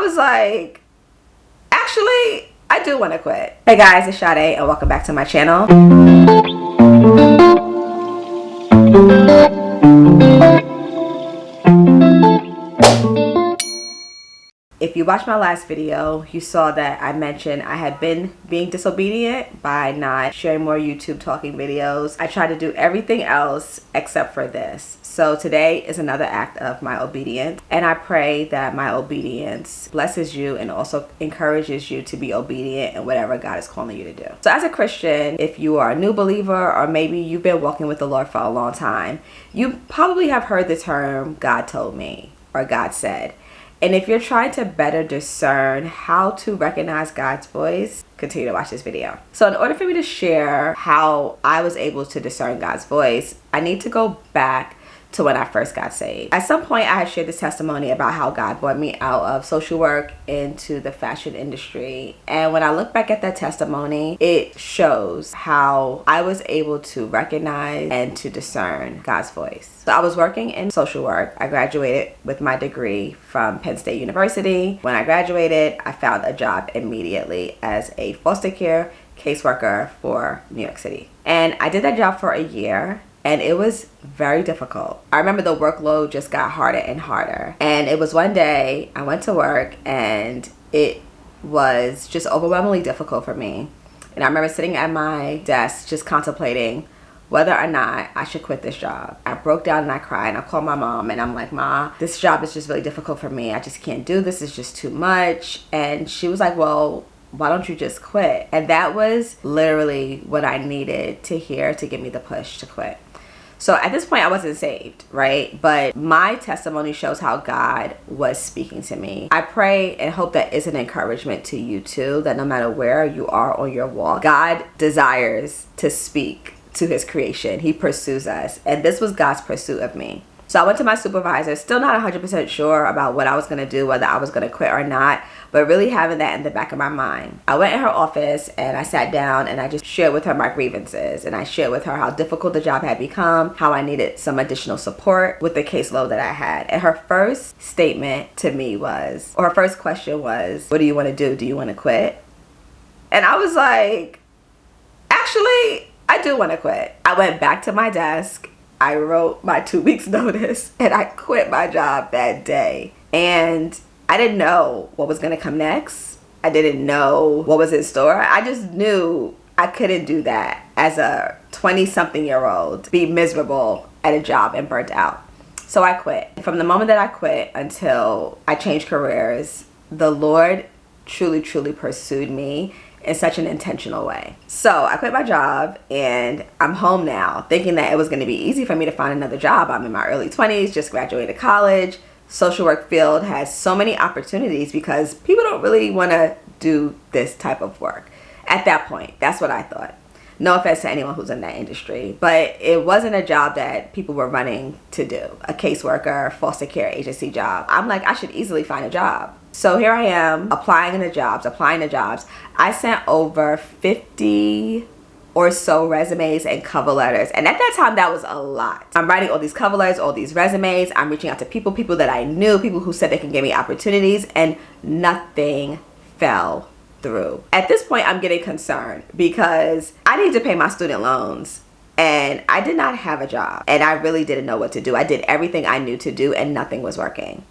was like, actually, I do want to quit. Hey guys, it's Sade and welcome back to my channel. If you watched my last video, you saw that I mentioned I had been being disobedient by not sharing more YouTube talking videos. I tried to do everything else except for this. So today is another act of my obedience, and I pray that my obedience blesses you and also encourages you to be obedient in whatever God is calling you to do. So as a Christian, if you are a new believer or maybe you've been walking with the Lord for a long time, you probably have heard the term God told me or God said. And if you're trying to better discern how to recognize God's voice, continue to watch this video. So in order for me to share how I was able to discern God's voice, I need to go back to when I first got saved. At some point, I had shared this testimony about how God brought me out of social work into the fashion industry. And when I look back at that testimony, it shows how I was able to recognize and to discern God's voice. So I was working in social work. I graduated with my degree from Penn State University. When I graduated, I found a job immediately as a foster care caseworker for New York City. And I did that job for a year. And it was very difficult. I remember the workload just got harder and harder. And it was one day I went to work and it was just overwhelmingly difficult for me. And I remember sitting at my desk just contemplating whether or not I should quit this job. I broke down and I cried and I called my mom and I'm like, Ma, this job is just really difficult for me. I just can't do this. It's just too much. And she was like, well, why don't you just quit? And that was literally what I needed to hear to give me the push to quit. So at this point, I wasn't saved, right? But my testimony shows how God was speaking to me. I pray and hope that is an encouragement to you too, that no matter where you are on your walk, God desires to speak to his creation. He pursues us. And this was God's pursuit of me. So I went to my supervisor, still not 100% sure about what I was going to do, whether I was going to quit or not, but really having that in the back of my mind. I went in her office and I sat down and I just shared with her my grievances. And I shared with her how difficult the job had become, how I needed some additional support with the caseload that I had. And her first statement to me was, or her first question was, what do you want to do? Do you want to quit? And I was like, actually, I do want to quit. I went back to my desk. I wrote my 2 weeks notice and I quit my job that day. And I didn't know what was going to come next. I didn't know what was in store. I just knew I couldn't do that as a 20-something-year-old, be miserable at a job and burnt out. So I quit. From the moment that I quit until I changed careers, the Lord truly, truly pursued me in such an intentional way. So I quit my job and I'm home now thinking that it was going to be easy for me to find another job. I'm in my early 20s, just graduated college. Social work field has so many opportunities because people don't really want to do this type of work. At that point, that's what I thought. No offense to anyone who's in that industry, but it wasn't a job that people were running to do. A caseworker, foster care agency job. I'm like, I should easily find a job. So here I am applying to jobs. I sent over 50 or so resumes and cover letters. And at that time, that was a lot. I'm writing all these cover letters, all these resumes. I'm reaching out to people that I knew, people who said they can give me opportunities, and nothing fell through. At this point, I'm getting concerned because I need to pay my student loans. And I did not have a job. And I really didn't know what to do. I did everything I knew to do and nothing was working.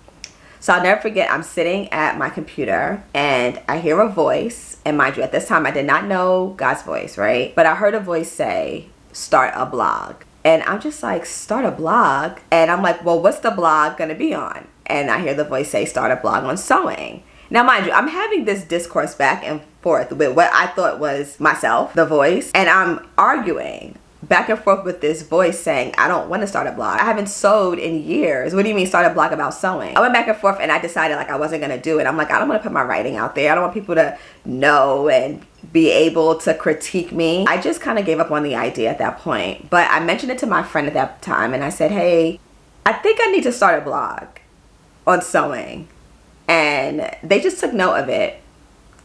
So I'll never forget, I'm sitting at my computer and I hear a voice. And mind you, at this time, I did not know God's voice, right? But I heard a voice say, start a blog. And I'm just like, start a blog? And I'm like, well, what's the blog going to be on? And I hear the voice say, start a blog on sewing. Now, mind you, I'm having this discourse back and forth with what I thought was myself, the voice. And I'm arguing back and forth with this voice saying, I don't want to start a blog. I haven't sewed in years. What do you mean start a blog about sewing? I went back and forth and I decided like I wasn't going to do it. I'm like, I don't want to put my writing out there. I don't want people to know and be able to critique me. I just kind of gave up on the idea at that point. But I mentioned it to my friend at that time and I said, hey, I think I need to start a blog on sewing. And they just took note of it.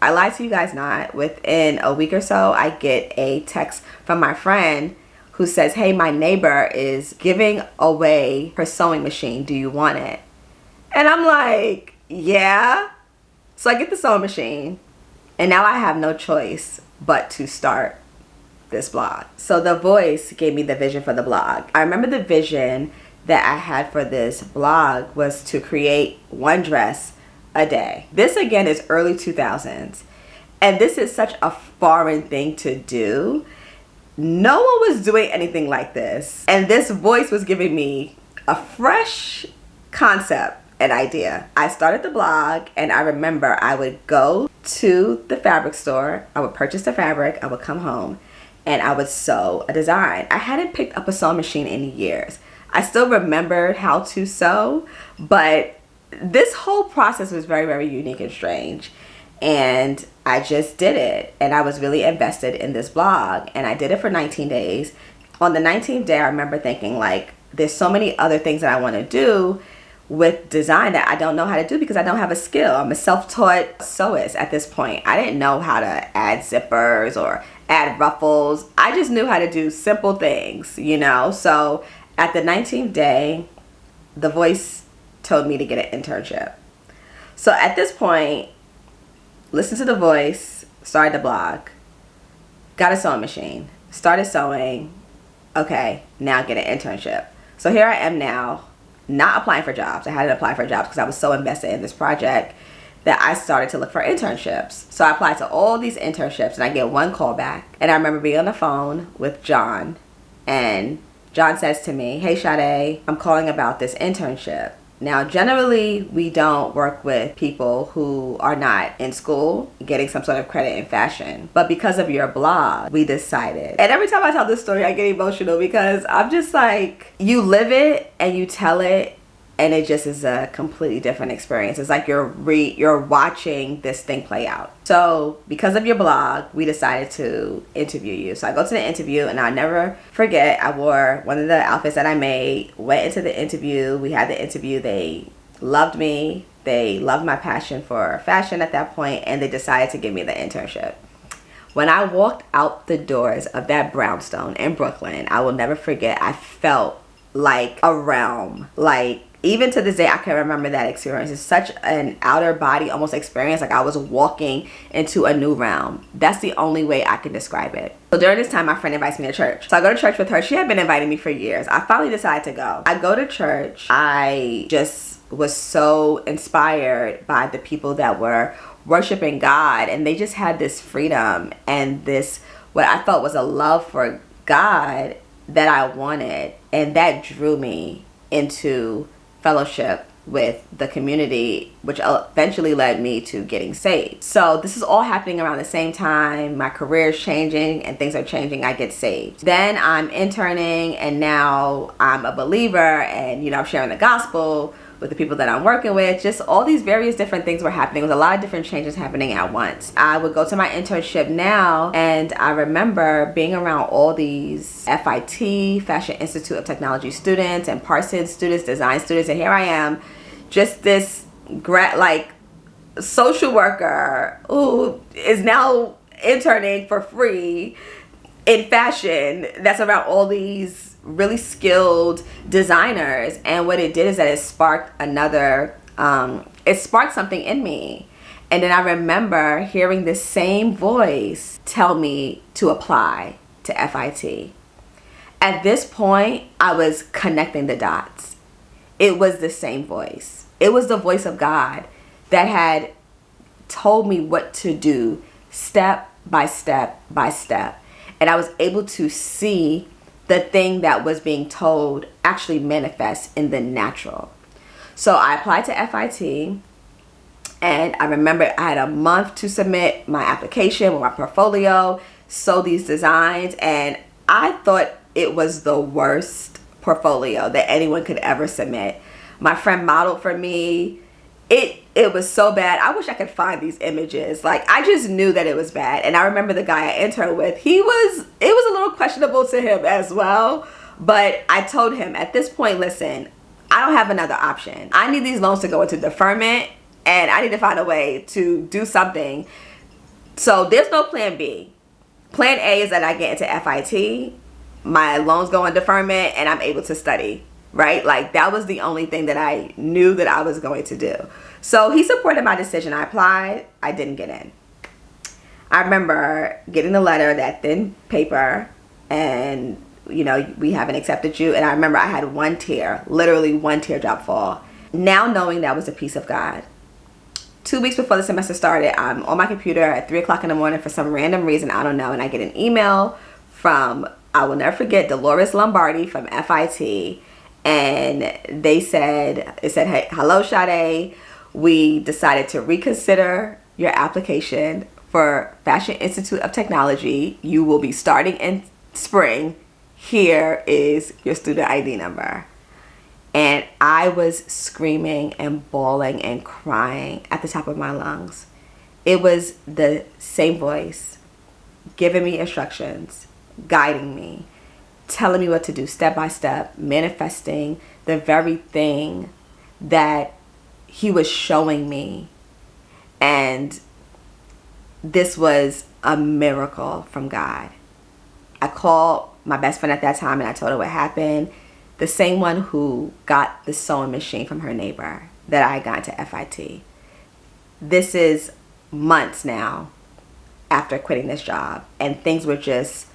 I lied to you guys not. Within a week or so, I get a text from my friend who says, hey, my neighbor is giving away her sewing machine. Do you want it? And I'm like, yeah. So I get the sewing machine, and now I have no choice but to start this blog. So the voice gave me the vision for the blog. I remember the vision that I had for this blog was to create one dress a day. This again is early 2000s. And this is such a foreign thing to do. No one was doing anything like this. And this voice was giving me a fresh concept and idea. I started the blog, and I remember I would go to the fabric store. I would purchase the fabric. I would come home and I would sew a design. I hadn't picked up a sewing machine in years. I still remembered how to sew, but this whole process was very, very unique and strange. And I just did it, and I was really invested in this blog, and I did it for 19 days. On the 19th day, I remember thinking, like, there's so many other things that I want to do with design that I don't know how to do because I don't have a skill. I'm a self-taught sewist at this point. I didn't know how to add zippers or add ruffles. I just knew how to do simple things, you know? So at the 19th day, the voice told me to get an internship. So at this point, listen to the voice, started the blog, got a sewing machine, started sewing. Okay, now get an internship. So here I am now, not applying for jobs. I hadn't applied for jobs because I was so invested in this project that I started to look for internships. So I applied to all these internships, and I get one call back. And I remember being on the phone with John, and John says to me, "Hey Sade, I'm calling about this internship." Now, generally, we don't work with people who are not in school getting some sort of credit in fashion. But because of your blog, we decided. And every time I tell this story, I get emotional because I'm just like, you live it and you tell it, and it just is a completely different experience. It's like you're watching this thing play out. So because of your blog, we decided to interview you. So I go to the interview, and I'll never forget, I wore one of the outfits that I made, went into the interview. We had the interview. They loved me. They loved my passion for fashion at that point, and they decided to give me the internship. When I walked out the doors of that brownstone in Brooklyn, I will never forget, I felt like a realm. Like, even to this day, I can remember that experience. It's such an outer body almost experience, like I was walking into a new realm. That's the only way I can describe it. So during this time, my friend invites me to church. So I go to church with her. She had been inviting me for years. I finally decided to go. I go to church. I just was so inspired by the people that were worshiping God, and they just had this freedom and this, what I felt was a love for God that I wanted, and that drew me into fellowship with the community, which eventually led me to getting saved. So this is all happening around the same time. My career is changing and things are changing. I get saved. Then I'm interning, and now I'm a believer, and I'm sharing the gospel with the people that I'm working with. Just all these various different things were happening. There was a lot of different changes happening at once. I would go to my internship now, and I remember being around all these FIT, Fashion Institute of Technology students, and Parsons students, design students, and here I am, just this social worker who is now interning for free in fashion that's around all these really skilled designers. And what it did is that it sparked it sparked something in me. And then I remember hearing this same voice tell me to apply to FIT. At this point, I was connecting the dots. It was the same voice. It was the voice of God that had told me what to do step by step by step. And I was able to see the thing that was being told actually manifest in the natural. So I applied to FIT, and I remember I had a month to submit my application with my portfolio, sew these designs, and I thought it was the worst portfolio that anyone could ever submit. My friend modeled for me. It was so bad. I wish I could find these images. Like, I just knew that it was bad. And I remember the guy I interned with, it was a little questionable to him as well. But I told him at this point, listen, I don't have another option. I need these loans to go into deferment, and I need to find a way to do something. So there's no plan B. Plan A is that I get into FIT, my loans go on deferment, and I'm able to study. Right? Like, that was the only thing that I knew that I was going to do. So he supported my decision. I applied. I didn't get in. I remember getting the letter, that thin paper, and you know, we haven't accepted you. And I remember I had one tear, literally one teardrop fall. Now knowing that was a piece of God. 2 weeks before the semester started, I'm on my computer at 3 o'clock in the morning for some random reason, I don't know, and I get an email from, I will never forget, Dolores Lombardi from FIT, and it said, hey, hello Sade, we decided to reconsider your application for Fashion Institute of Technology. You will be starting in spring. Here is your student ID number. And I was screaming and bawling and crying at the top of my lungs. It was the same voice giving me instructions, guiding me, telling me what to do step by step, manifesting the very thing that he was showing me. And this was a miracle from God. I called my best friend at that time and I told her what happened. The same one who got the sewing machine from her neighbor that I got to FIT. This is months now after quitting this job, and things were just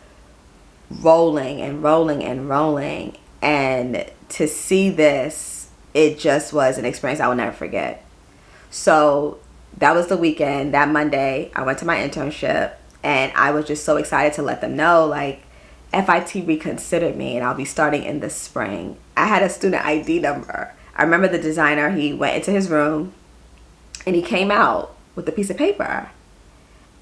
rolling and rolling and rolling. And to see this, it just was an experience I will never forget. So that was the weekend. That Monday, I went to my internship, and I was just so excited to let them know, like, FIT reconsidered me and I'll be starting in the spring. I had a student ID number. I remember the designer, he went into his room and he came out with a piece of paper.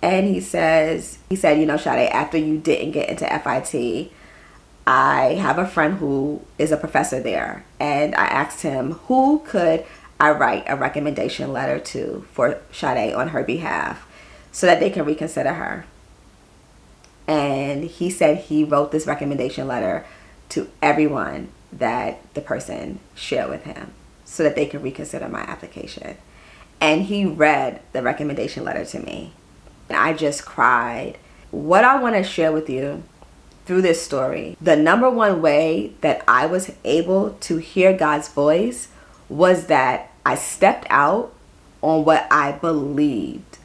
And he said, you know, Sade, after you didn't get into FIT, I have a friend who is a professor there. And I asked him, who could I write a recommendation letter to for Sade on her behalf so that they can reconsider her? And he said he wrote this recommendation letter to everyone that the person shared with him so that they could reconsider my application. And he read the recommendation letter to me. And I just cried. What I want to share with you through this story, the number one way that I was able to hear God's voice was that I stepped out on what I believed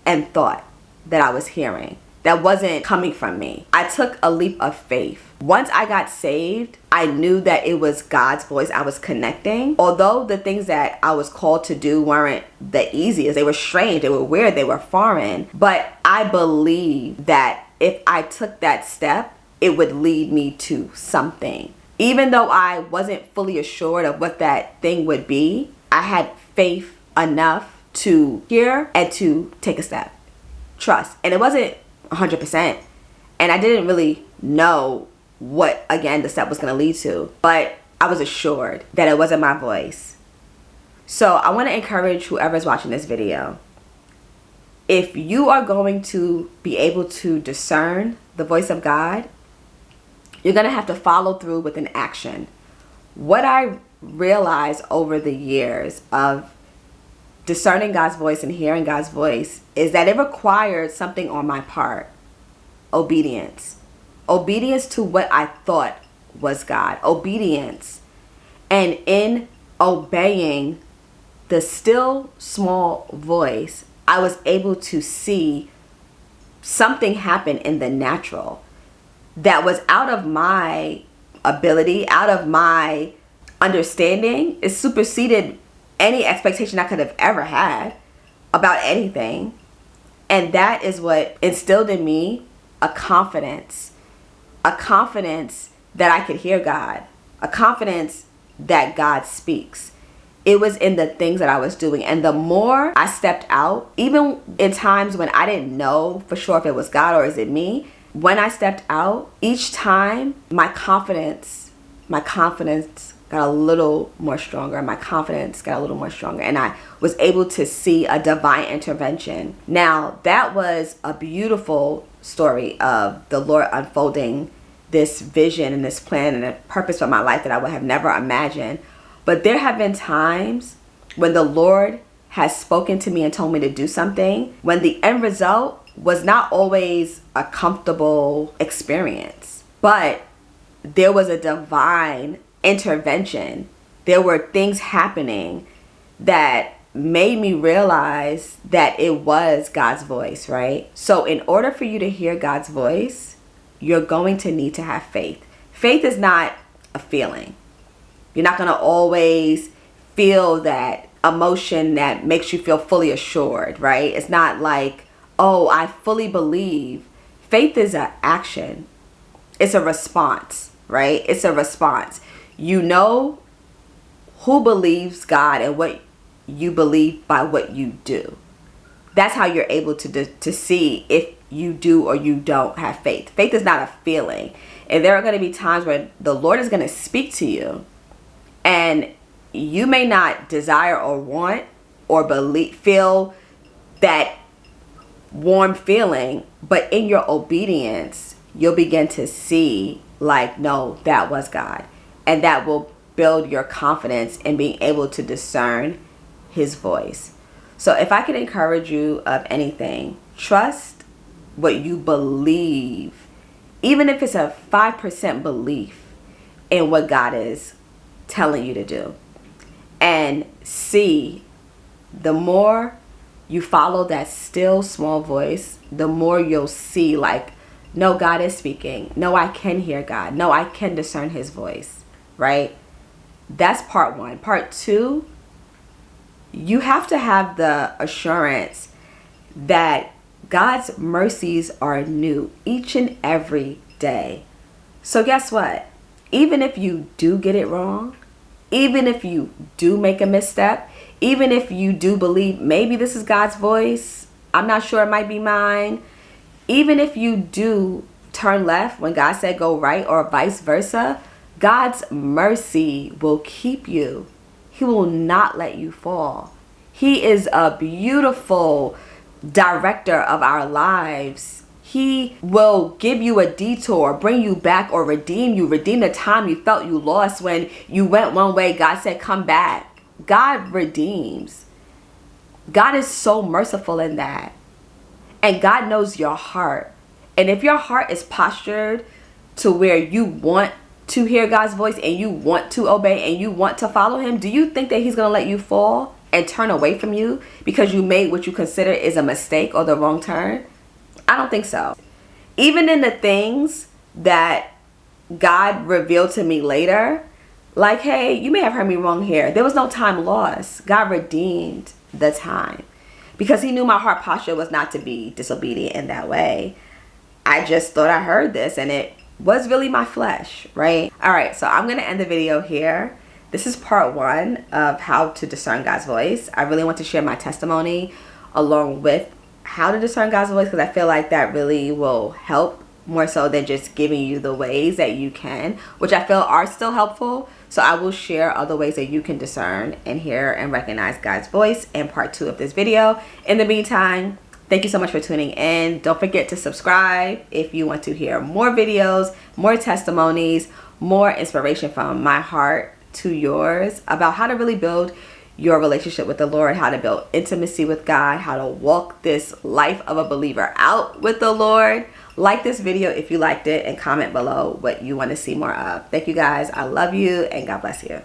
and thought that I was hearing. That wasn't coming from me. I took a leap of faith. Once I got saved, I knew that it was God's voice I was connecting. Although the things that I was called to do weren't the easiest, they were strange, they were weird, they were foreign. But I believed that if I took that step, it would lead me to something. Even though I wasn't fully assured of what that thing would be, I had faith enough to hear and to take a step. Trust. And it wasn't 100%, and I didn't really know what, again, the step was going to lead to, but I was assured that it wasn't my voice. So I want to encourage whoever's watching this video, if you are going to be able to discern the voice of God, you're going to have to follow through with an action. What I realized over the years of discerning God's voice and hearing God's voice is that it required something on my part. Obedience. Obedience to what I thought was God. Obedience. And in obeying the still small voice, I was able to see something happen in the natural that was out of my ability, out of my understanding. It superseded any expectation I could have ever had about anything. And that is what instilled in me a confidence that I could hear God, a confidence that God speaks. It was in the things that I was doing. And the more I stepped out, even in times when I didn't know for sure if it was God or is it me, when I stepped out, each time my confidence got a little more stronger. My confidence got a little more stronger. And I was able to see a divine intervention. Now, that was a beautiful story of the Lord unfolding this vision and this plan and a purpose for my life that I would have never imagined. But there have been times when the Lord has spoken to me and told me to do something, when the end result was not always a comfortable experience, but there was a divine intervention. There were things happening that made me realize that it was God's voice, right? So in order for you to hear God's voice, you're going to need to have faith. Faith is not a feeling. You're not going to always feel that emotion that makes you feel fully assured, right? It's not like, oh, I fully believe. Faith is an action. It's a response, right? It's a response. You know who believes God and what you believe by what you do. That's how you're able to see if you do or you don't have faith. Faith is not a feeling. And there are going to be times where the Lord is going to speak to you, and you may not desire or want or feel that warm feeling, but in your obedience, you'll begin to see like, no, that was God. And that will build your confidence in being able to discern his voice. So if I could encourage you of anything, trust what you believe, even if it's a 5% belief in what God is telling you to do. And see, the more you follow that still small voice, the more you'll see like, no, God is speaking. No, I can hear God. No, I can discern his voice, right? That's part one. Part two, you have to have the assurance that God's mercies are new each and every day. So guess what? Even if you do get it wrong, even if you do make a misstep, even if you do believe maybe this is God's voice, I'm not sure, it might be mine. Even if you do turn left when God said go right, or vice versa, God's mercy will keep you. He will not let you fall. He is a beautiful director of our lives. He will give you a detour, bring you back, or redeem you. Redeem the time you felt you lost when you went one way. God said, come back. God redeems. God is so merciful in that. And God knows your heart. And if your heart is postured to where you want to hear God's voice and you want to obey and you want to follow him, do you think that he's going to let you fall and turn away from you because you made what you consider is a mistake or the wrong turn? I don't think so. Even in the things that God revealed to me later, like, hey, you may have heard me wrong here. There was no time lost. God redeemed the time because he knew my heart posture was not to be disobedient in that way. I just thought I heard this and it was really my flesh, right? All right, so I'm going to end the video here. This is part one of how to discern God's voice. I really want to share my testimony along with how to discern God's voice because I feel like that really will help more so than just giving you the ways that you can, which I feel are still helpful. So I will share other ways that you can discern and hear and recognize God's voice in part two of this video. In the meantime, thank you so much for tuning in. Don't forget to subscribe if you want to hear more videos, more testimonies, more inspiration from my heart to yours about how to really build your relationship with the Lord, how to build intimacy with God, how to walk this life of a believer out with the Lord. Like this video if you liked it and comment below what you want to see more of. Thank you guys. I love you and God bless you.